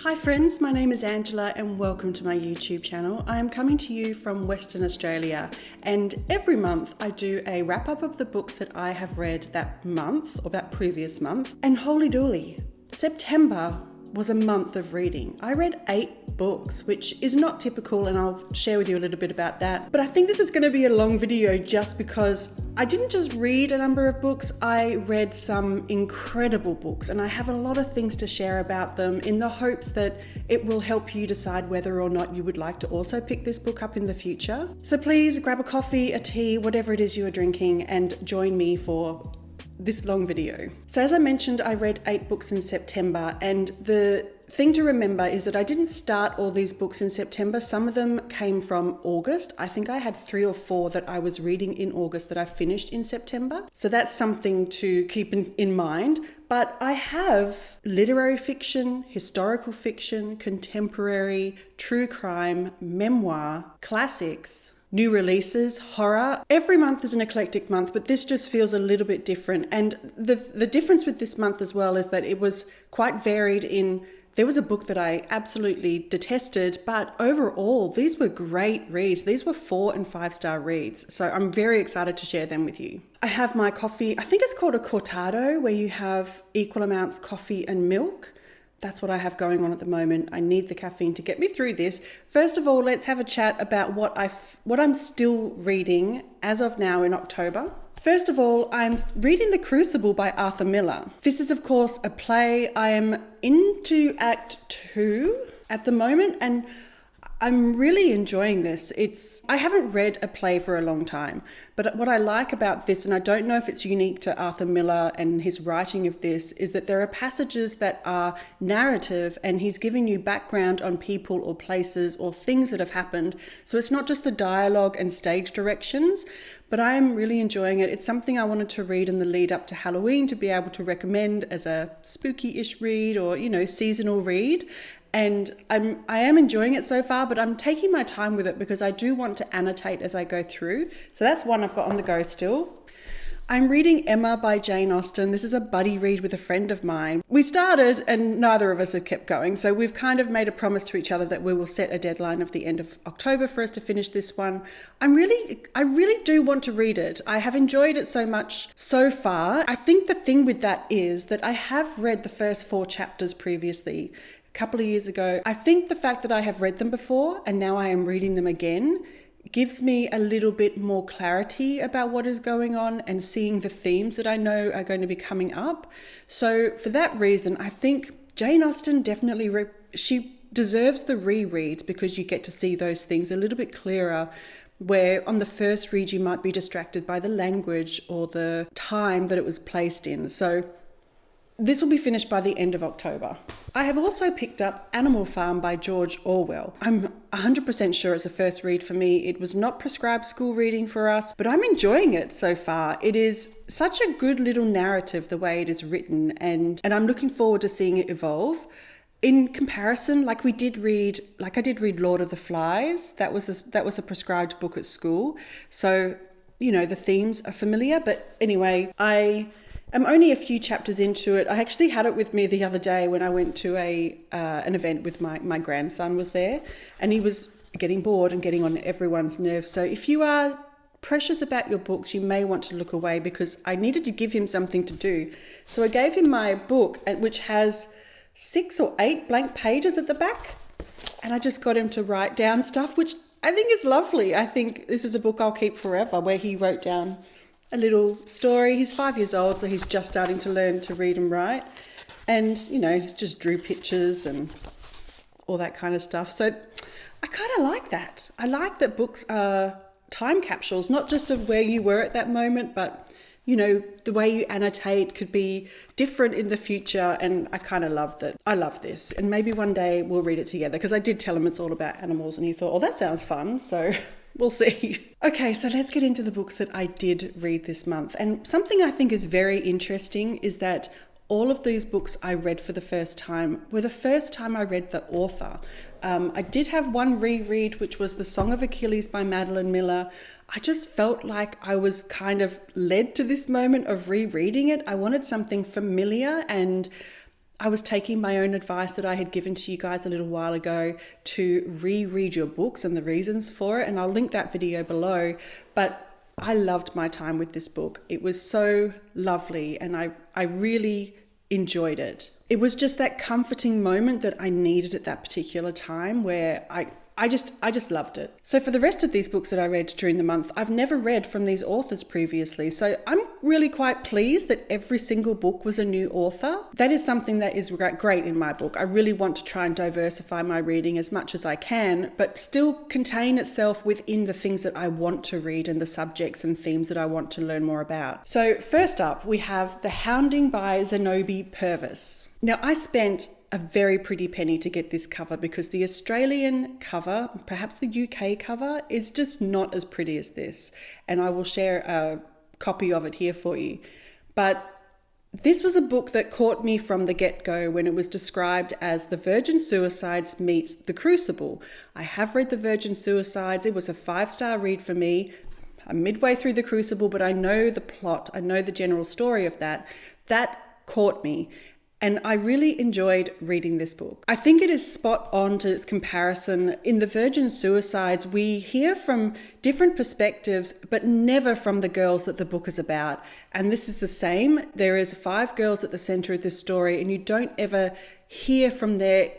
Hi friends, my name is Angela and welcome to my YouTube channel. I am coming to you from Western Australia, and every month I do a wrap up of the books that I have read that month or that previous month. And holy dooly, September was a month of reading. I read 8 books, which is not typical, and I'll share with you a little bit about that. But I think this is going to be a long video just because I didn't just read a number of books, I read some incredible books, and I have a lot of things to share about them in the hopes that it will help you decide whether or not you would like to also pick this book up in the future. So please grab a coffee, a tea, whatever it is you are drinking, and join me for this long video. So as I mentioned, I read 8 books in September, and the thing to remember is that I didn't start all these books in September. Some of them came from August. I think I had 3 or 4 that I was reading in August that I finished in September. So that's something to keep in mind. But I have literary fiction, historical fiction, contemporary, true crime, memoir, classics, new releases, horror. Every month is an eclectic month, but this just feels a little bit different. And the difference with this month as well is that it was quite varied in, there was a book that I absolutely detested, but overall, these were great reads. These were 4 and 5-star reads. So I'm very excited to share them with you. I have my coffee, I think it's called a cortado, where you have equal amounts coffee and milk. That's what I have going on at the moment. I need the caffeine to get me through this. First of all, let's have a chat about what I'm still reading as of now in October. First of all, I'm reading The Crucible by Arthur Miller. This is, of course, a play. I am into Act 2 at the moment, and I'm really enjoying this. I haven't read a play for a long time, but what I like about this, and I don't know if it's unique to Arthur Miller and his writing of this, is that there are passages that are narrative and he's giving you background on people or places or things that have happened. So it's not just the dialogue and stage directions, but I am really enjoying it. It's something I wanted to read in the lead up to Halloween to be able to recommend as a spooky-ish read or, seasonal read. And I am enjoying it so far, but I'm taking my time with it because I do want to annotate as I go through. So that's one I've got on the go still. I'm reading Emma by Jane Austen. This is a buddy read with a friend of mine. We started and neither of us have kept going. So we've kind of made a promise to each other that we will set a deadline of the end of October for us to finish this one. I really do want to read it. I have enjoyed it so much so far. I think the thing with that is that I have read the first 4 chapters previously, a couple of years ago. I think the fact that I have read them before and now I am reading them again gives me a little bit more clarity about what is going on and seeing the themes that I know are going to be coming up. So for that reason, I think Jane Austen definitely, she deserves the rereads because you get to see those things a little bit clearer, where on the first read you might be distracted by the language or the time that it was placed in. So this will be finished by the end of October. I have also picked up Animal Farm by George Orwell. I'm 100% sure it's a first read for me. It was not prescribed school reading for us, but I'm enjoying it so far. It is such a good little narrative the way it is written, and I'm looking forward to seeing it evolve. In comparison, I did read Lord of the Flies. That was a prescribed book at school. So, the themes are familiar, but anyway, I'm only a few chapters into it. I actually had it with me the other day when I went to an event with my grandson was there, and he was getting bored and getting on everyone's nerves. So if you are precious about your books, you may want to look away because I needed to give him something to do. So I gave him my book, which has 6 or 8 blank pages at the back, and I just got him to write down stuff, which I think is lovely. I think this is a book I'll keep forever, where he wrote down a little story. He's 5 years old, so he's just starting to learn to read and write. And, he's just drew pictures and all that kind of stuff. So I kind of like that. I like that books are time capsules, not just of where you were at that moment, but, the way you annotate could be different in the future. And I kind of love that. I love this. And maybe one day we'll read it together, because I did tell him it's all about animals and he thought, oh, that sounds fun. So we'll see. Okay, so let's get into the books that I did read this month. And something I think is very interesting is that all of these books I read for the first time were the first time I read the author. I did have one reread, which was The Song of Achilles by Madeline Miller. I just felt like I was kind of led to this moment of rereading it. I wanted something familiar, and I was taking my own advice that I had given to you guys a little while ago to reread your books and the reasons for it, and I'll link that video below. But I loved my time with this book. It was so lovely, and I really enjoyed it. It was just that comforting moment that I needed at that particular time, where I just loved it. So for the rest of these books that I read during the month, I've never read from these authors previously. So I'm really quite pleased that every single book was a new author. That is something that is great in my book. I really want to try and diversify my reading as much as I can, but still contain itself within the things that I want to read and the subjects and themes that I want to learn more about. So first up, we have The Hounding by Xenobe Purvis. Now, I spent a very pretty penny to get this cover because the Australian cover, perhaps the UK cover, is just not as pretty as this. And I will share a copy of it here for you. But this was a book that caught me from the get-go when it was described as The Virgin Suicides meets The Crucible. I have read The Virgin Suicides. It was a 5-star read for me. I'm midway through The Crucible, but I know the plot. I know the general story of that. That caught me. And I really enjoyed reading this book. I think it is spot on to its comparison. In The Virgin Suicides, we hear from different perspectives, but never from the girls that the book is about. And this is the same. There is 5 girls at the center of this story, and you don't ever hear from their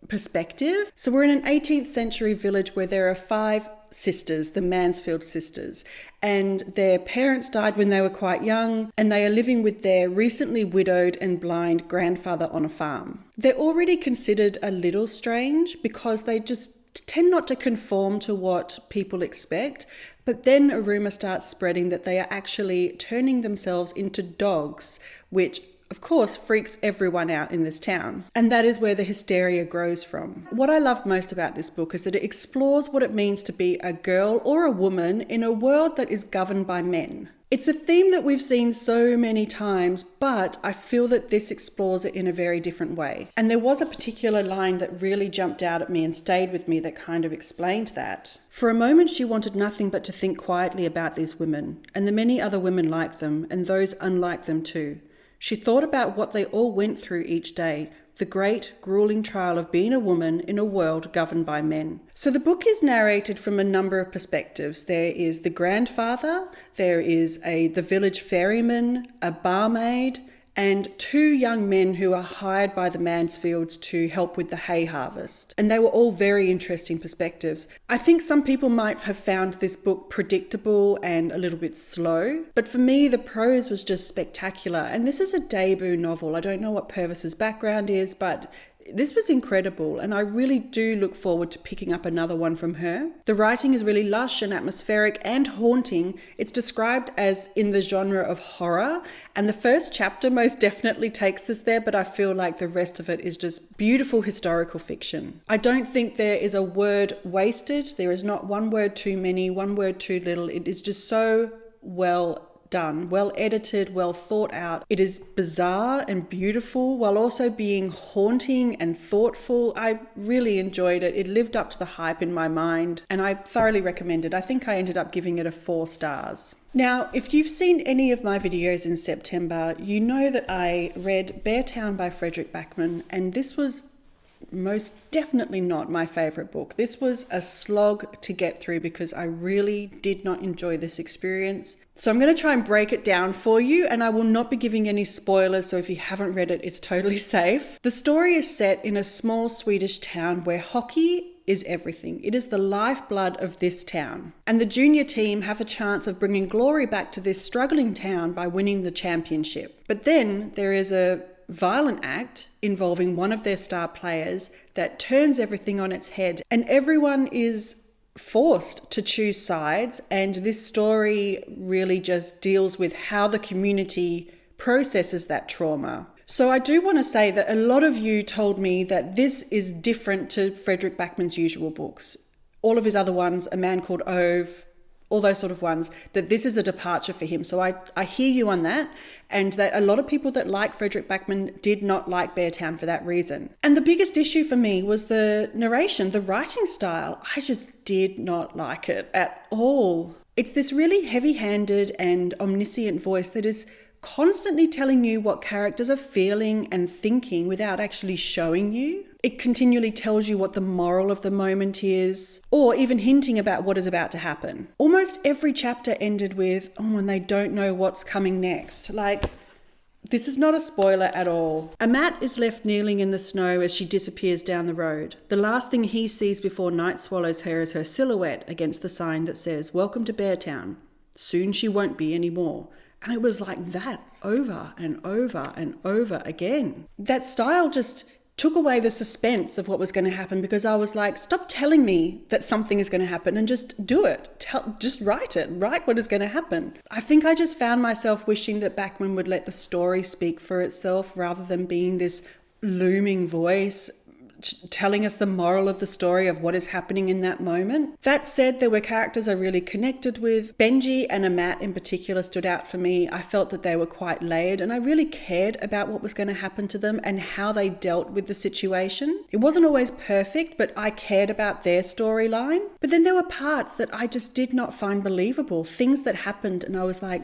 perspective. So we're in an 18th century village where there are 5 sisters, the Mansfield sisters, and their parents died when they were quite young, and they are living with their recently widowed and blind grandfather on a farm. They're already considered a little strange because they just tend not to conform to what people expect, but then a rumor starts spreading that they are actually turning themselves into dogs, which of course freaks everyone out in this town. And that is where the hysteria grows from. What I love most about this book is that it explores what it means to be a girl or a woman in a world that is governed by men. It's a theme that we've seen so many times, but I feel that this explores it in a very different way. And there was a particular line that really jumped out at me and stayed with me that kind of explained that. For a moment, she wanted nothing but to think quietly about these women, and the many other women like them, and those unlike them too. She thought about what they all went through each day, the great, grueling trial of being a woman in a world governed by men. So the book is narrated from a number of perspectives. There is the grandfather, there is the village ferryman, a barmaid, and 2 young men who are hired by the Mansfields to help with the hay harvest. And they were all very interesting perspectives. I think some people might have found this book predictable and a little bit slow, but for me the prose was just spectacular. And this is a debut novel. I don't know what Purvis's background is, but this was incredible, and I really do look forward to picking up another one from her. The writing is really lush and atmospheric and haunting. It's described as in the genre of horror, and the first chapter most definitely takes us there, but I feel like the rest of it is just beautiful historical fiction. I don't think there is a word wasted. There is not one word too many, one word too little. It is just so well done, well edited, well thought out. It is bizarre and beautiful while also being haunting and thoughtful. I really enjoyed it. It lived up to the hype in my mind, and I thoroughly recommend it. I think I ended up giving it a 4 stars. Now, if you've seen any of my videos in September, you know that I read Beartown by Fredrick Backman, and this was most definitely not my favorite book. This was a slog to get through because I really did not enjoy this experience. So I'm going to try and break it down for you, and I will not be giving any spoilers, so if you haven't read it, it's totally safe. The story is set in a small Swedish town where hockey is everything. It is the lifeblood of this town. And the junior team have a chance of bringing glory back to this struggling town by winning the championship. But then there is a violent act involving one of their star players that turns everything on its head, and everyone is forced to choose sides, and this story really just deals with how the community processes that trauma. So I do want to say that a lot of you told me that this is different to Fredrick Backman's usual books. All of his other ones, A Man Called Ove, all those sort of ones, that this is a departure for him. So I hear you on that, and that a lot of people that like Fredrick Backman did not like Beartown for that reason. And the biggest issue for me was the narration, the writing style. I just did not like it at all. It's this really heavy-handed and omniscient voice that is constantly telling you what characters are feeling and thinking without actually showing you. It continually tells you what the moral of the moment is, or even hinting about what is about to happen. Almost every chapter ended with, oh, and they don't know what's coming next. Like, this is not a spoiler at all. Amat is left kneeling in the snow as she disappears down the road. The last thing he sees before night swallows her is her silhouette against the sign that says, "Welcome to Beartown. Soon she won't be anymore." And it was like that over and over and over again. That style just took away the suspense of what was going to happen, because I was like, stop telling me that something is going to happen and just do it. Just write it. Write what is going to happen. I think I just found myself wishing that Backman would let the story speak for itself rather than being this looming voice telling us the moral of the story of what is happening in that moment. That said, there were characters I really connected with. Benji and Amat in particular stood out for me. I felt that they were quite layered, and I really cared about what was going to happen to them and how they dealt with the situation. It wasn't always perfect, but I cared about their storyline. But then there were parts that I just did not find believable. Things that happened and I was like,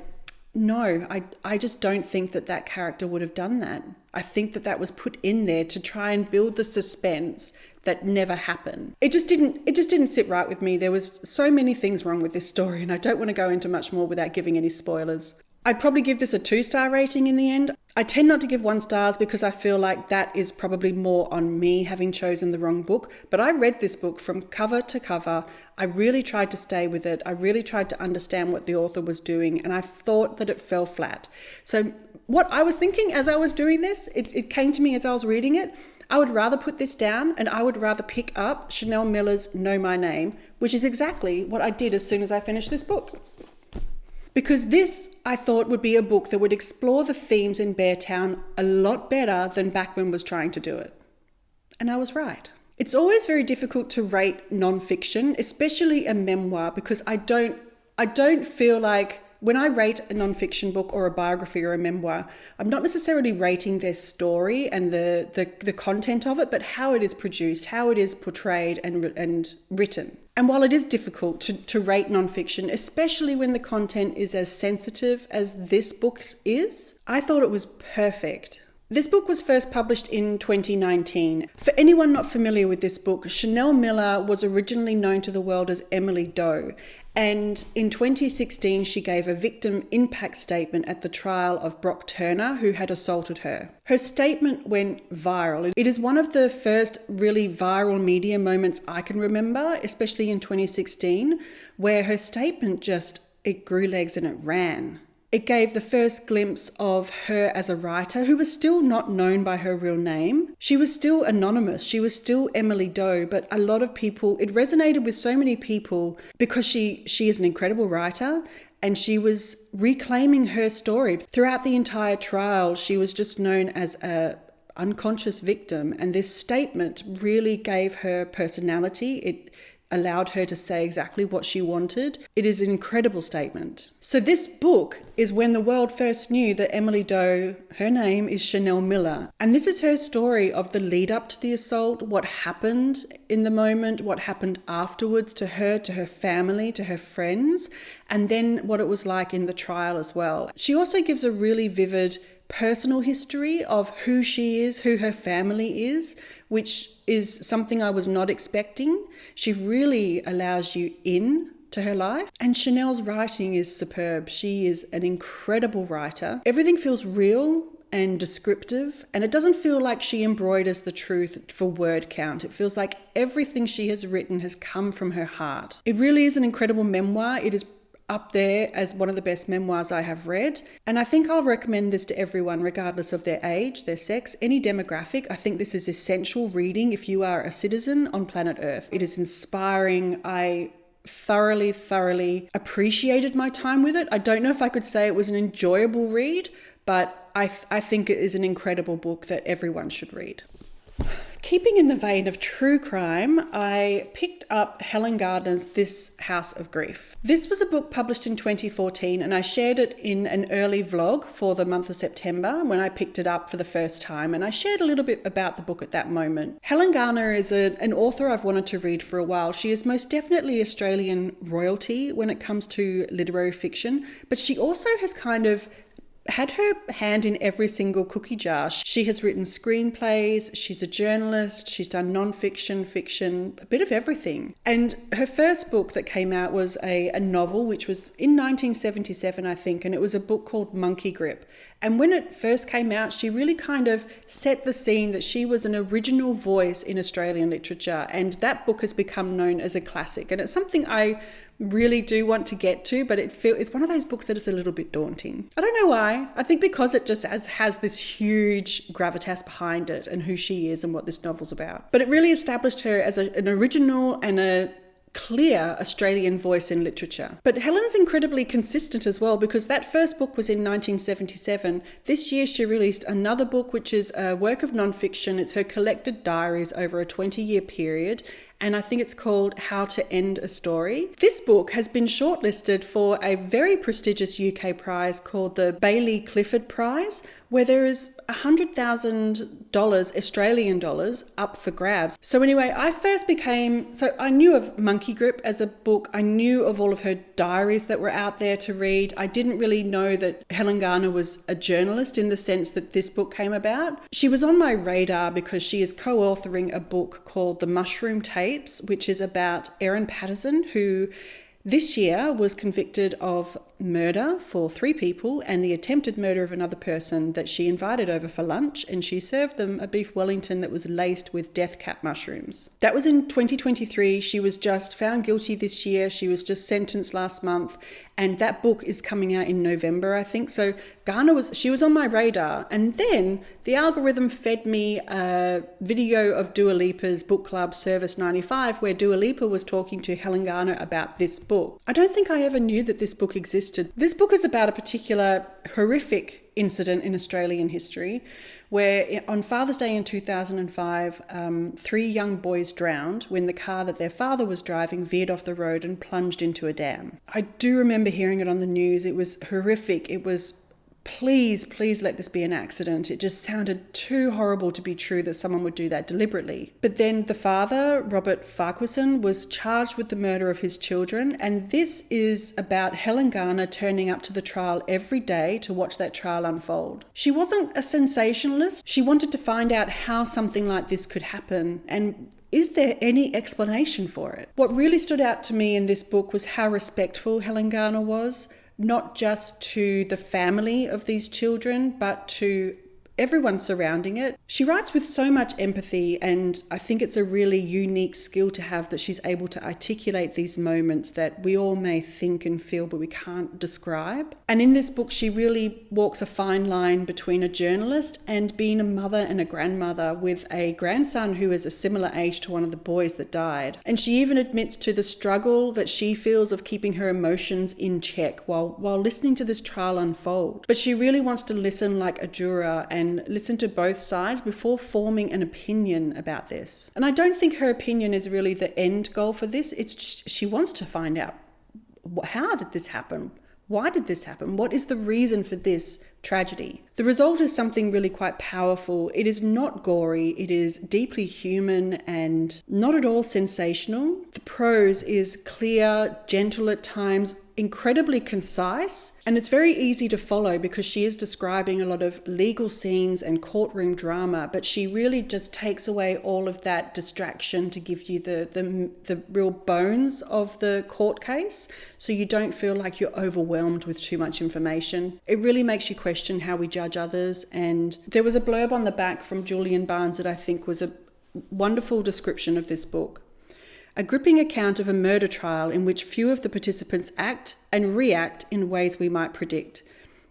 no, I just don't think that character would have done that. I think that was put in there to try and build the suspense that never happened. It just didn't sit right with me. There was so many things wrong with this story, and I don't want to go into much more without giving any spoilers. I'd probably give this a 2-star rating in the end. I tend not to give 1 stars because I feel like that is probably more on me having chosen the wrong book. But I read this book from cover to cover. I really tried to stay with it. I really tried to understand what the author was doing, and I thought that it fell flat. So what I was thinking as I was doing this, it came to me as I was reading it. I would rather put this down, and I would rather pick up Chanel Miller's Know My Name, which is exactly what I did as soon as I finished this book. Because this, I thought, would be a book that would explore the themes in Beartown a lot better than Backman was trying to do it. And I was right. It's always very difficult to rate nonfiction, especially a memoir, because I don't feel like when I rate a nonfiction book or a biography or a memoir, I'm not necessarily rating their story and the content of it, but how it is produced, how it is portrayed and written. And while it is difficult to rate nonfiction, especially when the content is as sensitive as this book is, I thought it was perfect. This book was first published in 2019. For anyone not familiar with this book, Chanel Miller was originally known to the world as Emily Doe. And in 2016, she gave a victim impact statement at the trial of Brock Turner, who had assaulted her. Her statement went viral. It is one of the first really viral media moments I can remember, especially in 2016, where her statement it grew legs and it ran. It gave the first glimpse of her as a writer who was still not known by her real name. She was still anonymous. She was still Emily Doe, but a lot of people, it resonated with so many people because she is an incredible writer, and she was reclaiming her story. Throughout the entire trial, she was just known as a unconscious victim, and this statement really gave her personality. It allowed her to say exactly what she wanted. It is an incredible statement. So this book is when the world first knew that Emily Doe, her name is Chanel Miller. And this is her story of the lead up to the assault, what happened in the moment, what happened afterwards to her family, to her friends, and then what it was like in the trial as well. She also gives a really vivid personal history of who she is, who her family is, which is something I was not expecting. She really allows you in to her life. And Chanel's writing is superb. She is an incredible writer. Everything feels real and descriptive, and it doesn't feel like she embroiders the truth for word count. It feels like everything she has written has come from her heart. It really is an incredible memoir. It is up there as one of the best memoirs I have read. And I think I'll recommend this to everyone, regardless of their age, their sex, any demographic. I think this is essential reading if you are a citizen on planet Earth. It is inspiring. I thoroughly appreciated my time with it. I don't know if I could say it was an enjoyable read, but I think it is an incredible book that everyone should read. Keeping in the vein of true crime, I picked up Helen Gardner's This House of Grief. This was a book published in 2014, and I shared it in an early vlog for the month of September when I picked it up for the first time, and I shared a little bit about the book at that moment. Helen Garner is an author I've wanted to read for a while. She is most definitely Australian royalty when it comes to literary fiction, but she also has kind of had her hand in every single cookie jar. She has written screenplays, she's a journalist, she's done non-fiction, fiction, a bit of everything. And her first book that came out was a novel, which was in 1977, I think, and it was a book called Monkey Grip. And when it first came out, she really kind of set the scene that she was an original voice in Australian literature. And that book has become known as a classic. And it's something I really do want to get to, but it's one of those books that is a little bit daunting. I don't know why. I think because it just has this huge gravitas behind it and who she is and what this novel's about. But it really established her as an original and a clear Australian voice in literature. But Helen's incredibly consistent as well, because that first book was in 1977. This year she released another book, which is a work of non-fiction. It's her collected diaries over a 20-year period, and I think it's called How to End a Story. This book has been shortlisted for a very prestigious UK prize called the Baillie Clifford Prize, where there is $100,000 Australian dollars up for grabs. So anyway, I knew of Monkey Grip as a book. I knew of all of her diaries that were out there to read. I didn't really know that Helen Garner was a journalist in the sense that this book came about. She was on my radar because she is co-authoring a book called The Mushroom Tapes, which is about Erin Patterson, who this year was convicted of murder for 3 people and the attempted murder of another person that she invited over for lunch, and she served them a beef Wellington that was laced with death cap mushrooms. That was in 2023. She was just found guilty this year. She was just sentenced last month, and that book is coming out in November, I think. So Garner was on my radar, and then the algorithm fed me a video of Dua Lipa's book club Service 95, where Dua Lipa was talking to Helen Garner about this book. I don't think I ever knew that this book existed. This book is about a particular horrific incident in Australian history where on Father's Day in 2005, 3 young boys drowned when the car that their father was driving veered off the road and plunged into a dam. I do remember hearing it on the news. It was horrific. It was, please let this be an accident. It just sounded too horrible to be true that someone would do that deliberately. But then the father, Robert Farquharson, was charged with the murder of his children, and this is about Helen Garner turning up to the trial every day to watch that trial unfold. She wasn't a sensationalist. She wanted to find out how something like this could happen, and is there any explanation for it? What really stood out to me in this book was how respectful Helen Garner was, not just to the family of these children, but to everyone surrounding it. She writes with so much empathy, and I think it's a really unique skill to have, that she's able to articulate these moments that we all may think and feel but we can't describe. And in this book she really walks a fine line between a journalist and being a mother and a grandmother with a grandson who is a similar age to one of the boys that died. And she even admits to the struggle that she feels of keeping her emotions in check while listening to this trial unfold. But she really wants to listen like a juror and listen to both sides before forming an opinion about this. And I don't think her opinion is really the end goal for this. She wants to find out, how did this happen? Why did this happen? What is the reason for this tragedy? The result is something really quite powerful. It is not gory. It is deeply human and not at all sensational. The prose is clear, gentle at times, incredibly concise, and it's very easy to follow because she is describing a lot of legal scenes and courtroom drama, but she really just takes away all of that distraction to give you the real bones of the court case, so you don't feel like you're overwhelmed with too much information. It really makes you question how we judge others. And there was a blurb on the back from Julian Barnes that I think was a wonderful description of this book. A gripping account of a murder trial in which few of the participants act and react in ways we might predict.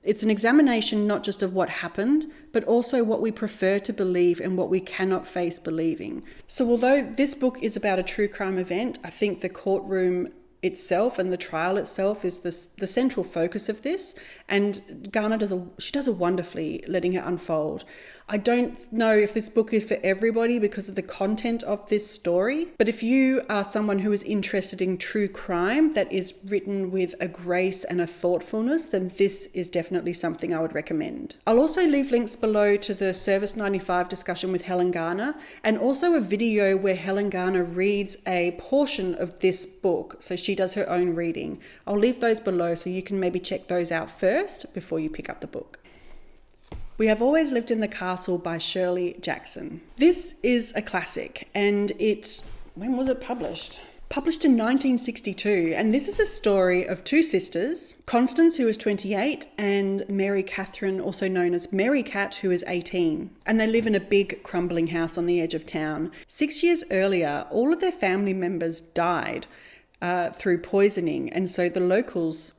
It's an examination not just of what happened, but also what we prefer to believe and what we cannot face believing. So although this book is about a true crime event, I think the courtroom itself and the trial itself is the central focus of this, and Garner does it wonderfully, letting it unfold. I don't know if this book is for everybody because of the content of this story, but if you are someone who is interested in true crime that is written with a grace and a thoughtfulness, then this is definitely something I would recommend. I'll also leave links below to the Service 95 discussion with Helen Garner, and also a video where Helen Garner reads a portion of this book, so she does her own reading. I'll leave those below so you can maybe check those out first before you pick up the book. We Have Always Lived in the Castle by Shirley Jackson. This is a classic, and when was it published? Published in 1962, and this is a story of two sisters, Constance, who is 28, and Mary Catherine, also known as Mary Cat, who is 18. And they live in a big crumbling house on the edge of town. 6 years earlier, all of their family members died through poisoning, and so the locals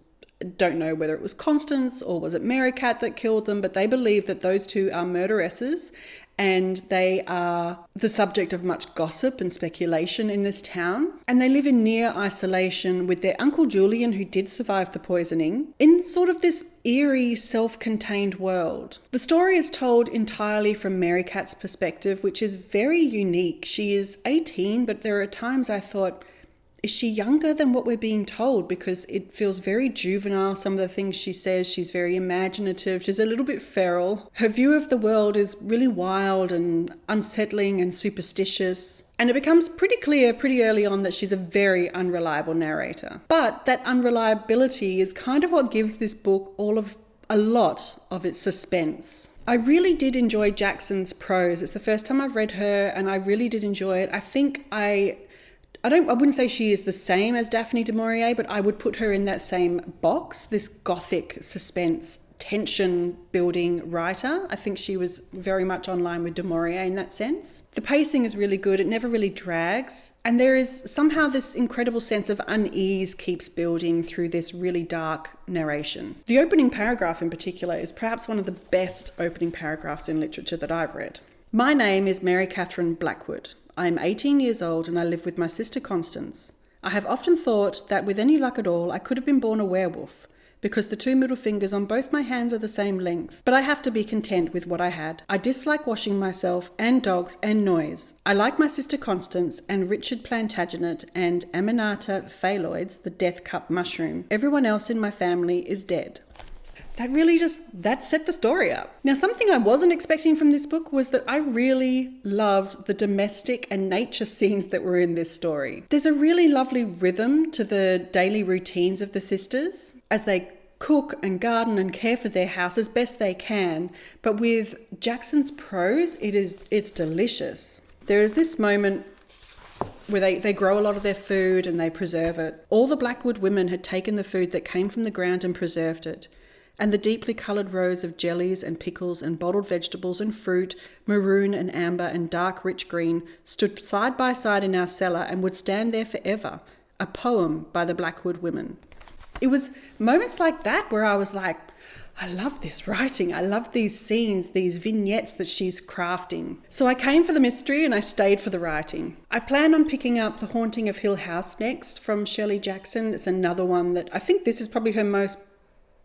don't know whether it was Constance or was it Mary Cat that killed them, but they believe that those two are murderesses, and they are the subject of much gossip and speculation in this town. And they live in near isolation with their Uncle Julian, who did survive the poisoning, in sort of this eerie, self-contained world. The story is told entirely from Mary Cat's perspective, which is very unique. She is 18, but there are times I thought, is she younger than what we're being told? Because it feels very juvenile, some of the things she says. She's very imaginative. She's a little bit feral. Her view of the world is really wild and unsettling and superstitious. And it becomes pretty clear pretty early on that she's a very unreliable narrator. But that unreliability is kind of what gives this book a lot of its suspense. I really did enjoy Jackson's prose. It's the first time I've read her, and I really did enjoy it. I think I wouldn't say she is the same as Daphne du Maurier, but I would put her in that same box, this gothic suspense, tension building writer. I think she was very much on line with du Maurier in that sense. The pacing is really good. It never really drags. And there is somehow this incredible sense of unease keeps building through this really dark narration. The opening paragraph in particular is perhaps one of the best opening paragraphs in literature that I've read. My name is Mary Catherine Blackwood. I am 18 years old and I live with my sister Constance. I have often thought that with any luck at all, I could have been born a werewolf, because the two middle fingers on both my hands are the same length. But I have to be content with what I had. I dislike washing myself and dogs and noise. I like my sister Constance and Richard Plantagenet and Aminata phaloids, the death cup mushroom. Everyone else in my family is dead. That set the story up. Now, something I wasn't expecting from this book was that I really loved the domestic and nature scenes that were in this story. There's a really lovely rhythm to the daily routines of the sisters as they cook and garden and care for their house as best they can. But with Jackson's prose, it's delicious. There is this moment where they grow a lot of their food and they preserve it. All the Blackwood women had taken the food that came from the ground and preserved it. And the deeply coloured rows of jellies and pickles and bottled vegetables and fruit, maroon and amber and dark rich green, stood side by side in our cellar and would stand there forever, a poem by the Blackwood women. It was moments like that where I was like, I love this writing. I love these scenes, these vignettes that she's crafting. So I came for the mystery and I stayed for the writing. I plan on picking up The Haunting of Hill House next from Shirley Jackson. It's another one that I think this is probably her most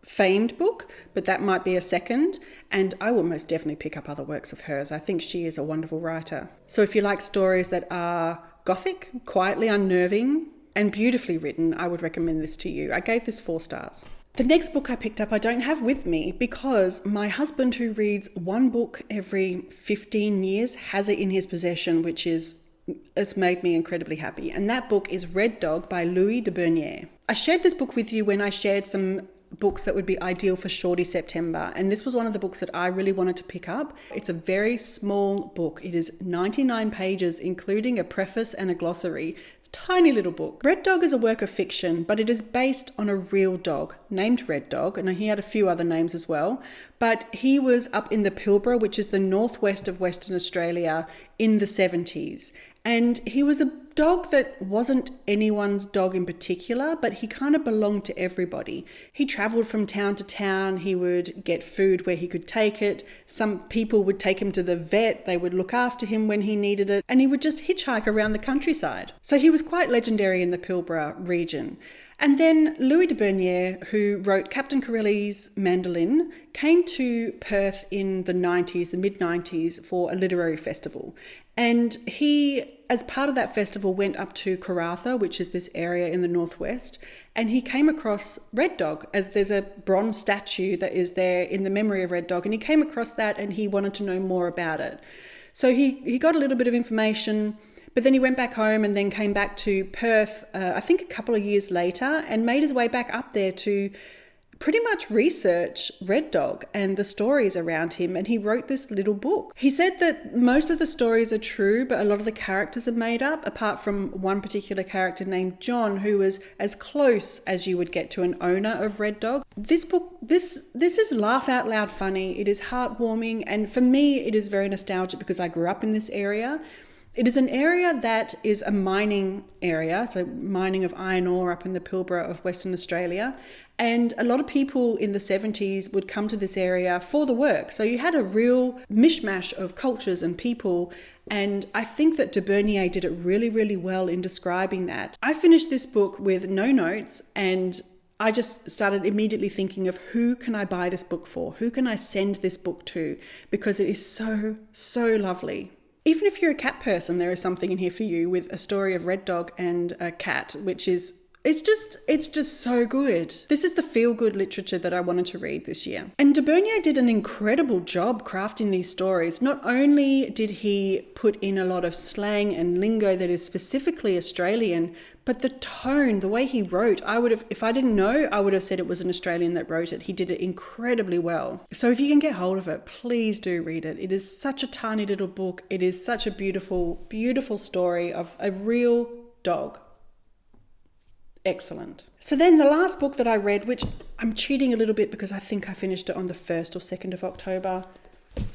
famed book, but that might be a second, and I will most definitely pick up other works of hers. I think she is a wonderful writer. So if you like stories that are gothic, quietly unnerving, and beautifully written, I would recommend this to you. I gave this 4 stars. The next book I picked up I don't have with me because my husband, who reads one book every 15 years, has it in his possession, which it's made me incredibly happy. And that book is Red Dog by Louis de Bernieres. I shared this book with you when I shared some books that would be ideal for Shorty September, and this was one of the books that I really wanted to pick up. It's a very small book. It is 99 pages, including a preface and a glossary. It's a tiny little book. Red Dog is a work of fiction, but it is based on a real dog named Red Dog, and he had a few other names as well, but he was up in the Pilbara, which is the northwest of Western Australia, in the 70s. And he was a dog that wasn't anyone's dog in particular, but he kind of belonged to everybody. He traveled from town to town. He would get food where he could take it. Some people would take him to the vet. They would look after him when he needed it. And he would just hitchhike around the countryside. So he was quite legendary in the Pilbara region. And then Louis de Bernieres, who wrote Captain Corelli's Mandolin, came to Perth in the 90s, the mid-90s, for a literary festival. And he, as part of that festival, went up to Karratha, which is this area in the northwest, and he came across Red Dog, as there's a bronze statue that is there in the memory of Red Dog, and he came across that and he wanted to know more about it. So he got a little bit of information, but then he went back home and then came back to Perth, I think a couple of years later, and made his way back up there to pretty much research Red Dog and the stories around him, and he wrote this little book. He said that most of the stories are true, but a lot of the characters are made up, apart from one particular character named John, who was as close as you would get to an owner of Red Dog. This book, this is laugh out loud funny. It is heartwarming, and for me, it is very nostalgic because I grew up in this area. It is an area that is a mining area, so mining of iron ore up in the Pilbara of Western Australia. And a lot of people in the 70s would come to this area for the work. So you had a real mishmash of cultures and people. And I think that de Bernieres did it really, really well in describing that. I finished this book with no notes, and I just started immediately thinking of who can I buy this book for? Who can I send this book to? Because it is so, so lovely. Even if you're a cat person, there is something in here for you with a story of Red Dog and a cat, which is, it's just so good. This is the feel-good literature that I wanted to read this year. And de Bernieres did an incredible job crafting these stories. Not only did he put in a lot of slang and lingo that is specifically Australian, but the tone, the way he wrote, if I didn't know, I would have said it was an Australian that wrote it. He did it incredibly well. So if you can get hold of it, please do read it. It is such a tiny little book. It is such a beautiful, beautiful story of a real dog. Excellent. So then the last book that I read, which I'm cheating a little bit because I think I finished it on the 1st or 2nd of October,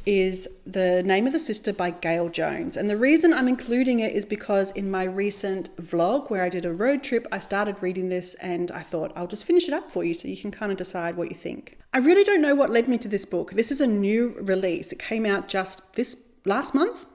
is The Name of the Sister by Gail Jones. And the reason I'm including it is because in my recent vlog where I did a road trip, I started reading this and I thought I'll just finish it up for you so you can kind of decide what you think. I really don't know what led me to this book. This is a new release. It came out last month,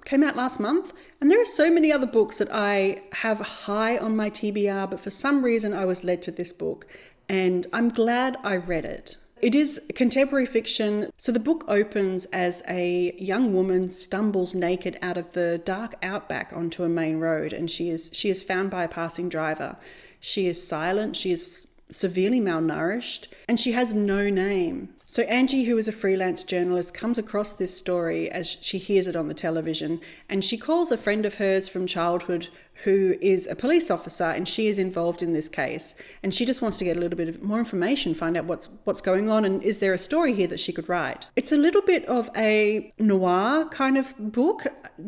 and there are so many other books that I have high on my TBR, but for some reason I was led to this book and I'm glad I read it. It is contemporary fiction. So the book opens as a young woman stumbles naked out of the dark outback onto a main road, and she is found by a passing driver. She is silent, she is severely malnourished, and she has no name. So Angie, who is a freelance journalist, comes across this story as she hears it on the television, and she calls a friend of hers from childhood who is a police officer, and she is involved in this case. And she just wants to get a little bit of more information, find out what's going on, and is there a story here that she could write? It's a little bit of a noir kind of book.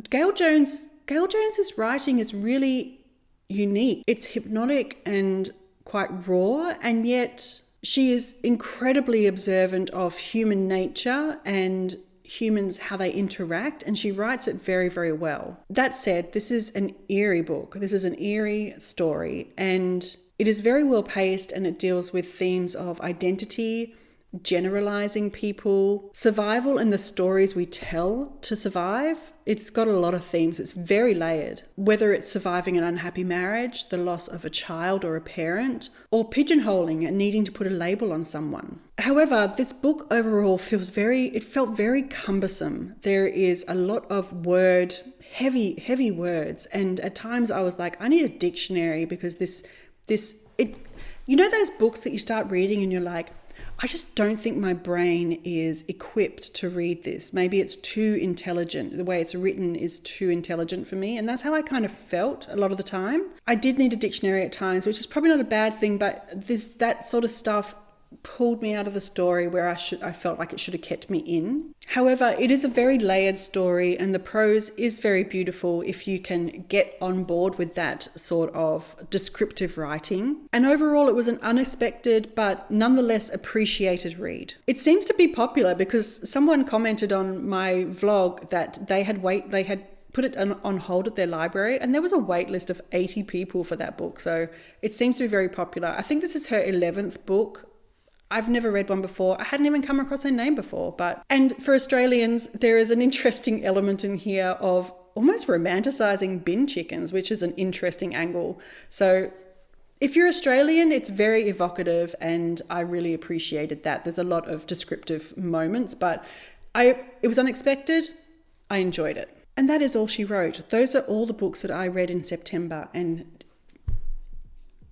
Gail Jones's writing is really unique. It's hypnotic and quite raw, and yet she is incredibly observant of human nature and humans, how they interact, and she writes it very, very well. That said, this is an eerie book. This is an eerie story, and it is very well paced, and it deals with themes of identity, generalizing people, survival, and the stories we tell to survive. It's got a lot of themes. It's very layered. Whether it's surviving an unhappy marriage, the loss of a child or a parent, or pigeonholing and needing to put a label on someone. However, this book overall felt very cumbersome. There is a lot of heavy words, and at times I was like, I need a dictionary because you know those books that you start reading and you're like, I just don't think my brain is equipped to read this. Maybe it's too intelligent. The way it's written is too intelligent for me. And that's how I kind of felt a lot of the time. I did need a dictionary at times, which is probably not a bad thing, but that sort of stuff pulled me out of the story where I felt like it should have kept me in. However, it is a very layered story, and the prose is very beautiful if you can get on board with that sort of descriptive writing. And overall, it was an unexpected but nonetheless appreciated read. It seems to be popular because someone commented on my vlog that they had put it on hold at their library, and there was a wait list of 80 people for that book. So it seems to be very popular. I think this is her 11th book. I've never read one before. I hadn't even come across her name before. And for Australians, there is an interesting element in here of almost romanticizing bin chickens, which is an interesting angle. So if you're Australian, it's very evocative, and I really appreciated that. There's a lot of descriptive moments, but it was unexpected. I enjoyed it. And that is all she wrote. Those are all the books that I read in September, and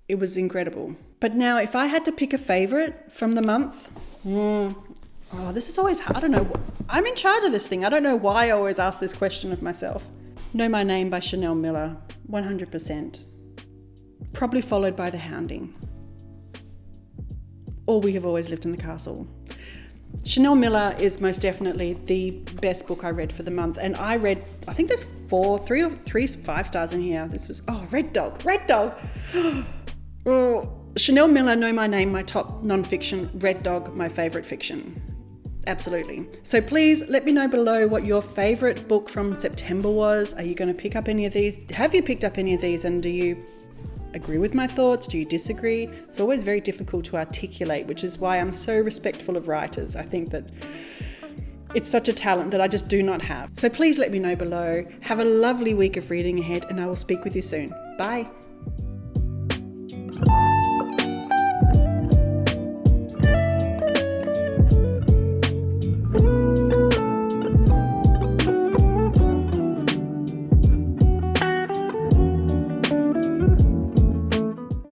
it was incredible. But now, if I had to pick a favorite from the month, this is always hard. I don't know. I'm in charge of this thing. I don't know why I always ask this question of myself. Know My Name by Chanel Miller, 100%. Probably followed by The Hounding. or We Have Always Lived in the Castle. Chanel Miller is most definitely the best book I read for the month. And I think there's 5 stars in here. This was, Red Dog. Chanel Miller, Know My Name, my top non-fiction. Red Dog, my favourite fiction. Absolutely. So please let me know below what your favourite book from September was. Are you going to pick up any of these? Have you picked up any of these, and do you agree with my thoughts? Do you disagree? It's always very difficult to articulate, which is why I'm so respectful of writers. I think that it's such a talent that I just do not have. So please let me know below. Have a lovely week of reading ahead, and I will speak with you soon. Bye.